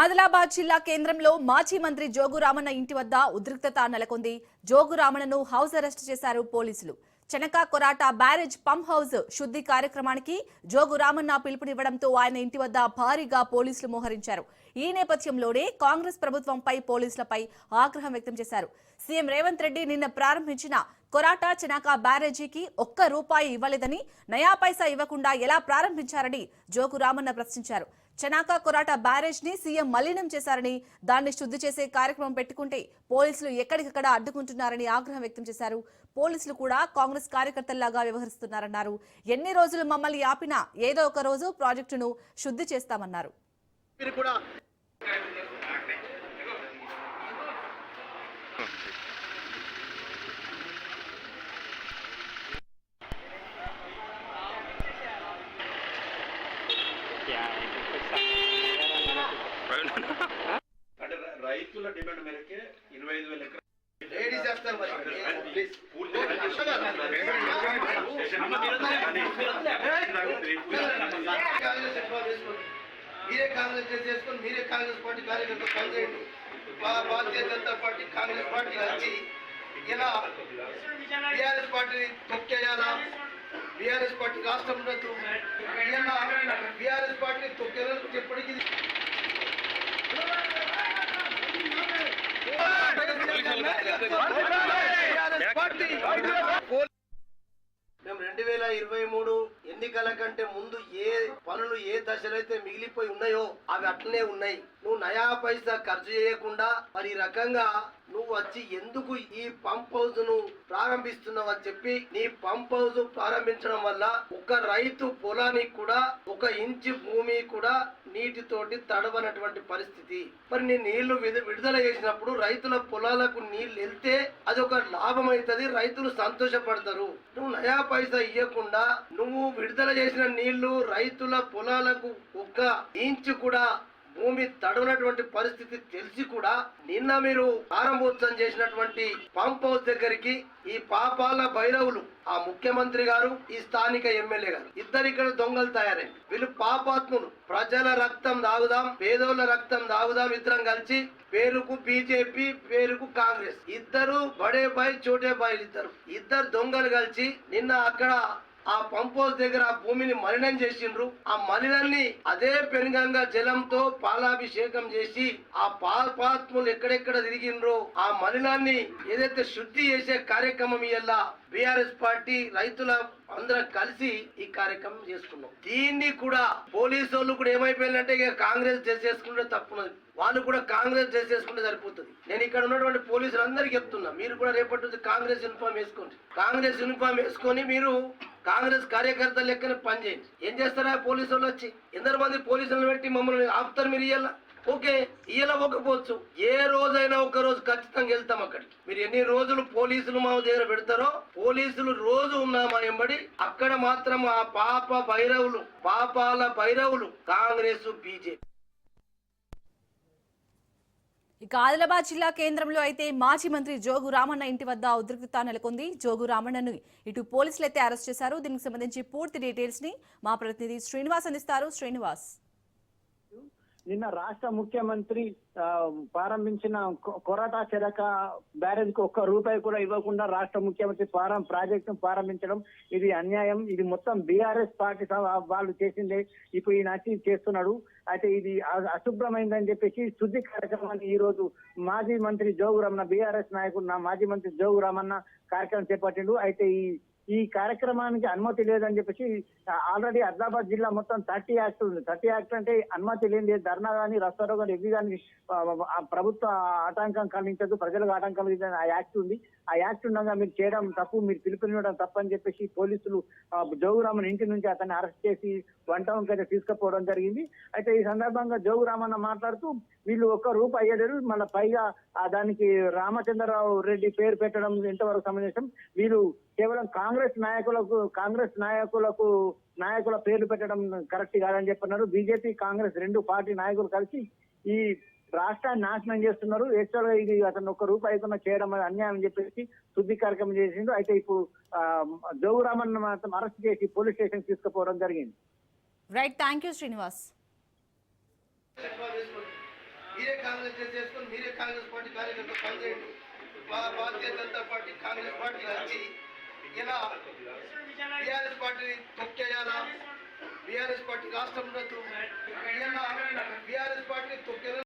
ఆదిలాబాద్ జిల్లా కేంద్రంలో మాజీ మంత్రి జోగు రామన్న ఇంటి వద్ద ఉద్రిక్తత నెలకొంది. జోగు రామన్నను హౌస్ అరెస్ట్ చేశారు పోలీసులు. Chanaka Korata barrage pump house శుద్ధి కార్యక్రమానికి జోగు రామన్న పిలుపునివ్వడంతో ఆయన ఇంటి వద్ద భారీగా పోలీసులు మోహరించారు. ఈ నేపథ్యంలోనే కాంగ్రెస్ ప్రభుత్వంపై పోలీసులపై ఆగ్రహం వ్యక్తం చేశారు. సీఎం రేవంత్ రెడ్డి నిన్న ప్రారంభించిన కొరాట చెనక బ్యారేజీకి ఒక్క రూపాయి ఇవ్వలేదని, నయా పైసా ఇవ్వకుండా ఎలా ప్రారంభించారని జోగు రామన్న ప్రశ్నించారు. చెనాక కొరాట బ్యారేజ్ ని సీఎం మలినం చేశారని, దాన్ని శుద్ధి చేసే కార్యక్రమం పెట్టుకుంటే పోలీసులు ఎక్కడికక్కడ అడ్డుకుంటున్నారని ఆగ్రహం వ్యక్తం చేశారు. పోలీసులు కూడా కాంగ్రెస్ కార్యకర్తల్లాగా వ్యవహరిస్తున్నారన్నారు. ఎన్ని రోజులు మమ్మల్ని ఆపినా ఏదో ఒక రోజు ప్రాజెక్టును శుద్ధి చేస్తామన్నారు. అంటే రైతుల డిమాండ్ మేరకే 25,000 ఎకరాలు మీరే కాంగ్రెస్ చేసుకొని మీరే కాంగ్రెస్ పార్టీ కార్యకర్త పనిచేయండి. భారతీయ జనతా పార్టీ కాంగ్రెస్ పార్టీ వచ్చి ఇలా బీఆర్ఎస్ పార్టీని తొక్కేయాలా, బీఆర్ఎస్ పార్టీ రాష్ట్రంలో బీఆర్ఎస్ పార్టీని తొక్కేయాలని ఎప్పటికీ మేము 2023 ఎన్నికల కంటే ముందు ఏ పనులు ఏ దశలో అయితే మిగిలిపోయి ఉన్నాయో అవి అట్లనే ఉన్నాయి. నువ్వు నయా పైసా ఖర్చు చేయకుండా మరి ఈ రకంగా నువ్వు వచ్చి ఎందుకు ఈ పంప్ హౌస్ ను ప్రారంభిస్తున్నావు అని చెప్పి, నీ పంప్ హౌస్ ప్రారంభించడం వల్ల ఒక రైతు పొలానికి కూడా 1 ఇంచు భూమి కూడా నీటితోటి తడవనటువంటి పరిస్థితి. మరి నీ నీళ్లు విడుదల చేసినప్పుడు రైతుల పొలాలకు నీళ్లు వెళ్తే అది ఒక లాభం అవుతుంది, రైతులు సంతోషపడతారు. నువ్వు నయా పైసా ఇవ్వకుండా నువ్వు విడుదల చేసిన నీళ్లు రైతుల పొలాలకు 1 ఇంచు కూడా భూమి తడవనటువంటి పరిస్థితి తెలిసి కూడా నిన్న మీరు ప్రారంభోత్సవం చేసినటువంటి పంప్ హౌస్ దగ్గరికి ఈ పాపాల భైరవులు, ఆ ముఖ్యమంత్రి గారు, ఈ స్థానిక ఎమ్మెల్యే గారు ఇద్దరు ఇక్కడ దొంగలు తయారైంది. వీళ్ళు పాపాత్ములు. ప్రజల రక్తం దాగుదాం, పేదోళ్ళ రక్తం దాగుదాం ఇద్దరం కలిసి పేరుకు బీజేపీ, పేరుకు కాంగ్రెస్, ఇద్దరు బడే బాయ్ చోటే బాయ్, ఇద్దరు దొంగలు కలిసి నిన్న అక్కడ ఆ పంప్ హౌస్ దగ్గర ఆ భూమిని మలినం చేసిండ్రు. ఆ మలినాన్ని అదే పెనుగంగా జలంతో పాలాభిషేకం చేసి ఆ పాపాత్ములు ఎక్కడెక్కడ తిరిగిండ్రో ఆ మలినాన్ని ఏదైతే శుద్ధి చేసే కార్యక్రమం ఇలా బీఆర్ఎస్ పార్టీ రైతుల అందరం కలిసి ఈ కార్యక్రమం చేసుకున్నాం. దీన్ని కూడా పోలీసు వాళ్ళు కూడా ఏమైపోయిందంటే ఇక కాంగ్రెస్ చేసుకుంటే తప్పున్నది, వాళ్ళు కూడా కాంగ్రెస్ చేసుకుంటే సరిపోతుంది. నేను ఇక్కడ ఉన్నటువంటి పోలీసులు అందరికీ చెప్తున్నా, మీరు కూడా రేపటి నుంచి కాంగ్రెస్ యూనిఫామ్ వేసుకోండి. కాంగ్రెస్ యూనిఫామ్ వేసుకొని మీరు కాంగ్రెస్ కార్యకర్తలు లెక్కన పనిచేయండి. ఏం చేస్తారా పోలీసు వాళ్ళు వచ్చి ఎందరు మంది పోలీసులను పెట్టి మమ్మల్ని ఆపుతారు? మీరు ఇయ్యాల ఓకే, ఇయ్యాల పోకపోవచ్చు, ఏ రోజైనా ఒక రోజు ఖచ్చితంగా వెళ్తాం అక్కడికి. మీరు ఎన్ని రోజులు పోలీసులు మా దగ్గర పెడతారో, పోలీసులు రోజు ఉన్నామా ఎంబడి అక్కడ మాత్రం ఆ పాపాల భైరవులు కాంగ్రెస్ బీజేపీ. ఇక ఆదిలాబాద్ జిల్లా కేంద్రంలో అయితే మాజీ మంత్రి జోగు రామన్న ఇంటి వద్ద ఉద్రిక్తత నెలకొంది. జోగు రామన్నను ఇటు పోలీసులు అయితే అరెస్ట్ చేశారు. దీనికి సంబంధించి పూర్తి డీటెయిల్స్ ని మా ప్రతినిధి శ్రీనివాస్ అందిస్తారు. శ్రీనివాస్, నిన్న రాష్ట్ర ముఖ్యమంత్రి ప్రారంభించిన కొరాటా చెరక బ్యారేజ్ కు 1 రూపాయి కూడా ఇవ్వకుండా రాష్ట్ర ముఖ్యమంత్రి ప్రాజెక్టు ప్రారంభించడం ఇది అన్యాయం. ఇది మొత్తం బీఆర్ఎస్ పార్టీ వాళ్ళు చేసిందే. ఇప్పుడు ఈయన చేస్తున్నాడు. అయితే ఇది అశుభ్రమైందని చెప్పేసి శుద్ధి కార్యక్రమాన్ని ఈ రోజు మాజీ మంత్రి జోగు రామన్న, బీఆర్ఎస్ నాయకుడు మాజీ మంత్రి జోగు రామన్న కార్యక్రమం చేపట్టిండు. అయితే ఈ కార్యక్రమానికి అనుమతి లేదని చెప్పేసి ఆల్రెడీ ఆదిలాబాద్ జిల్లా మొత్తం 30 యాక్ట్ ఉంది. 30 యాక్ట్ అంటే అనుమతి లేని ధర్నా కానీ, రస్తారో కానీ, ఎవి కానీ ప్రభుత్వ ఆటంకం కలిగించదు, ప్రజలకు ఆటంకం కలిగించదు ఆ యాక్ట్ ఉంది. ఆ యాక్ట్ ఉండగా మీరు చేయడం తప్పు, మీరు పిలుపునివ్వడం తప్పని చెప్పేసి పోలీసులు జోగురామన్ ఇంటి నుంచి అతన్ని అరెస్ట్ చేసి 1 టౌన్ కి అయితే తీసుకుపోవడం జరిగింది. అయితే ఈ సందర్భంగా జోగు రామన్న మాట్లాడుతూ వీళ్ళు 1 రూపాయి అయ్యలేరు, మళ్ళీ పైగా దానికి రామచంద్రరావు రెడ్డి పేరు పెట్టడం ఎంతవరకు సమంజసం, వీళ్ళు కేవలం కాంగ్రెస్ నాయకుల పేర్లు పెట్టడం కరెక్ట్ కాదని చెప్పన్నారు. బీజేపీ కాంగ్రెస్ 2 పార్టీ నాయకులు కలిసి ఈ రాష్ట్రాన్ని నాశనం చేస్తున్నారు. యాక్చువల్ గా ఇది అతను 1 రూపాయి చేయడం అన్యాయం అని చెప్పేసి శుద్ధి కార్యక్రమం చేసిండు. అయితే ఇప్పుడు జోగు రామన్ మాత్రం అరెస్ట్ చేసి పోలీస్ స్టేషన్ తీసుకుపోవడం జరిగింది. Right, thank you Srinivas. మీరే కాంగ్రెస్ చేసుకొని మీరే కాంగ్రెస్ పార్టీ కార్యకర్త పనిచేయండి. భారతీయ జనతా పార్టీ కాంగ్రెస్ పార్టీ వచ్చి ఇలా బీఆర్ఎస్ పార్టీని తొక్కేయాలా, బీఆర్ఎస్ పార్టీ రాష్ట్రంలో బీఆర్ఎస్ పార్టీని తొక్కేయాలి.